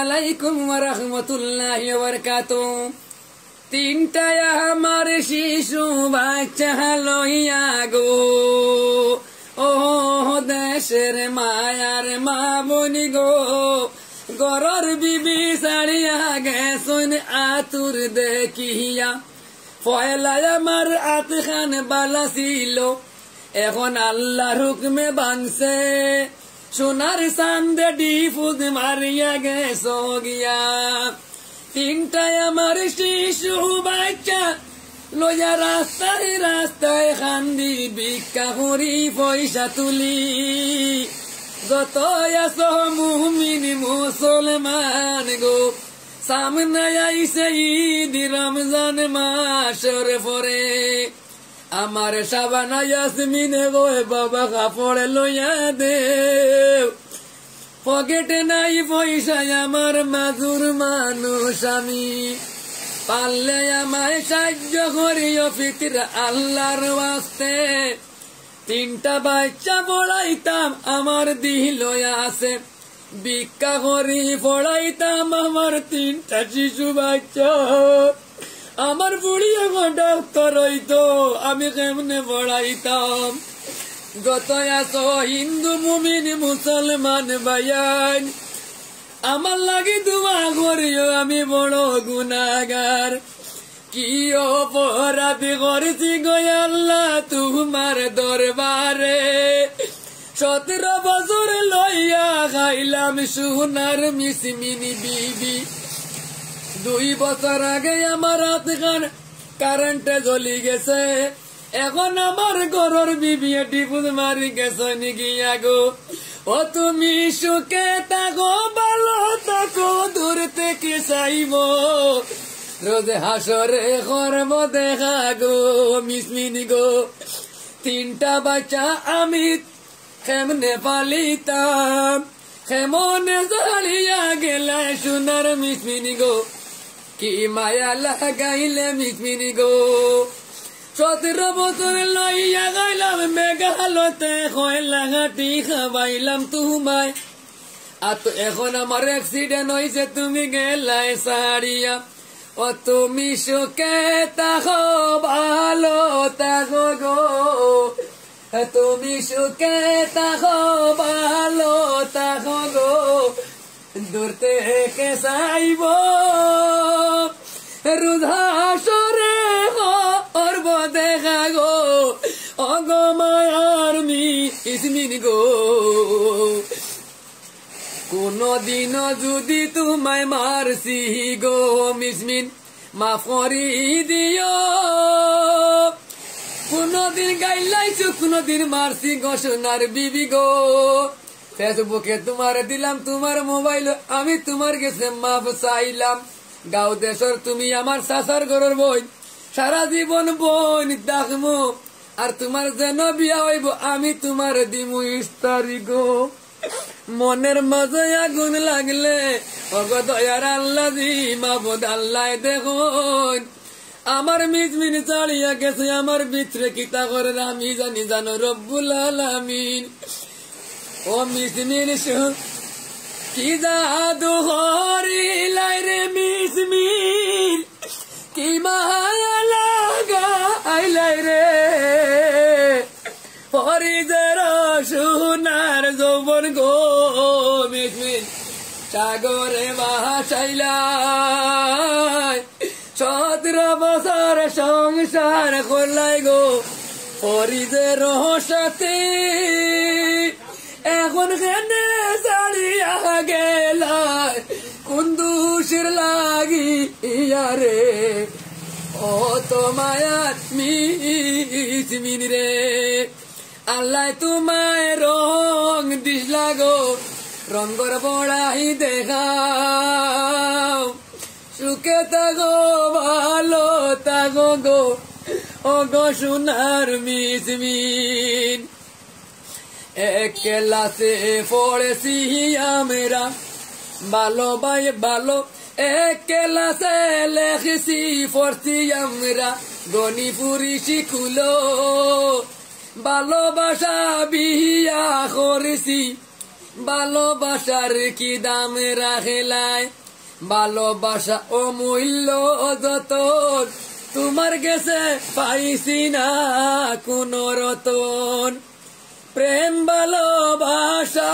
আলাইকুম ওয়া রাহমাতুল্লাহি ওয়া বারাকাতুহু। তিনটায় আমার শিশু বাচ্চা লইয়া গো, ও দেশের মায়ার মা বনি গো, গরর বিবি সারিয়া গেছন আতুর দেখিয়া। পয়লায় আমার আতখান বালা ছিল, এখন আল্লাহর হুকমে বানছে, সোনার চান্দে ডিফুদ মারিয়া গেছ গিয়া। তিনটায় আমার শিশু বাচ্চা লইয়া রাস্তায় রাস্তায় খান্দি ভিক্ষা করি পয়সা তুলি। যত আস মুমিন মুসলমান গো, সামনে আইছে ঈদ রমজান মাসের পরে। আমার সাবানা ইয়াসমিনে গো বাবা কাপড় লইয়া দেও, পকেটে নাই পয়সা আমার মাজুর মানুষ আমি, পারলে আমায় সাহায্য করিও ফিতির আল্লাহর ওয়াস্তে। তিনটা বাচ্চা পড়াইতাম আমার দিল আছে, ভিক্ষা করি পড়াইতাম আমার তিনটা শিশু বাচ্চা। আমার বুড়ি এখন ডাক্তার হইতো, আমি কেমনে পড়াইতাম। যত আছো হিন্দু মুমিন মুসলমান ভাইয়ান, আমার লাগি দোয়া করিও, আমি বড় গুনাহগার। কি অপরাধী করেছি গো আল্লাহ তোমার দরবারে। 17 বছর লইয়া খাইলাম সোনার মিসমিনি বিবি। 2 বছর আগে আমার হাতখান কারেন্টে জ্বলি গেছে, এখন আমার ঘরের বিবি ডিপুদ মারি গেছে নিগিয়া গো। ও তুমি সুখে থাকো ভালো থাকো, দূর থেকে চাইব রোজ হাসরে করব দেখা গো মিসমিনি গো। তিনটা বাচ্চা আমি কেমনে পালিতাম, কেমনে জ্বালিয়া গেলে সোনার মিসমিনি গো, কি মায়া লাগাইলে মিসমিনি গো। 17 বছর লইয়া গাইলাম মেঘালতে, কয়লা ঘাটি খাবাইলাম তোমায়। আর তো এখন আমার অ্যাক্সিডেন্ট হয়েছে, তুমি গেলাই সারিয়া। ও তুমি সুখে থাকো ভালো থাকো গো, তুমি সুখে থাকো ভালো থাকো গো, দূর থেকে চাইব রুধাসরে করব দেখা গো, অগো মায়ার মিসমিন গো। কোনদিন যদি তোমায় মারছি গো মিসমিন, মাফ করি দিও। কোনদিন গাইলাইছো, কোনদিন মারছি গো সোনার বিবি গো। ফেসবুকে তোমার দিলাম তোমার মোবাইল, আমি তোমার কাছে মাফ চাইলাম। গাঁও দেশর তুমি আমার চাচার ঘরের বোন, সারা জীবন বোন দেখমু, আর তোমার যেন বিয়া হইব আমি তোমার দিমু ইস্তারি গো। মনের মাঝে আগুন লাগলে ওগো দয়ার আল্লাহ দি মাবুদ আল্লাহ দেখুন, আমার মিসমিন চালিয়া গেছে, আমার ভিতরে কিতা করে আমি জানি, জানো রব্বুল আলামিন। ও মিসমিন কি জাদু হরিলাই রে মিসমিন, কি মায়া লাগাইলাই রে, হরিদের সোনার যৌবন গো মিসমিন সাগরে ভাসাইলাই। 17 বছর সংসার করলাই গো হরিদের সাথে, এখন কেনে ছাড়িয়া গেলাই কোন দোষের লাগিয়া রে। ও তো মায়ার মিসমিন রে, আল্লাহ তোমায় রং দিসলা গো, রঙর বড়াই দেখাও, সুখে থাকো ভালো থাকো গো, ও গো সোনার মিসমিন। এক ক্লাসে পড়েছি আমরা ভালো ভাই ভালো, এক ক্লাসে লেখেছি পড়ছি আমরা গণিপুরি শিখুলো, ভালোবাসা বিয়া করেছি ভালোবাসার কি দাম রাখেলাই ভালোবাসা অমূল্য যতন তোমার গেছে পাইছি না কোন রতন প্রেম ভালোবাসা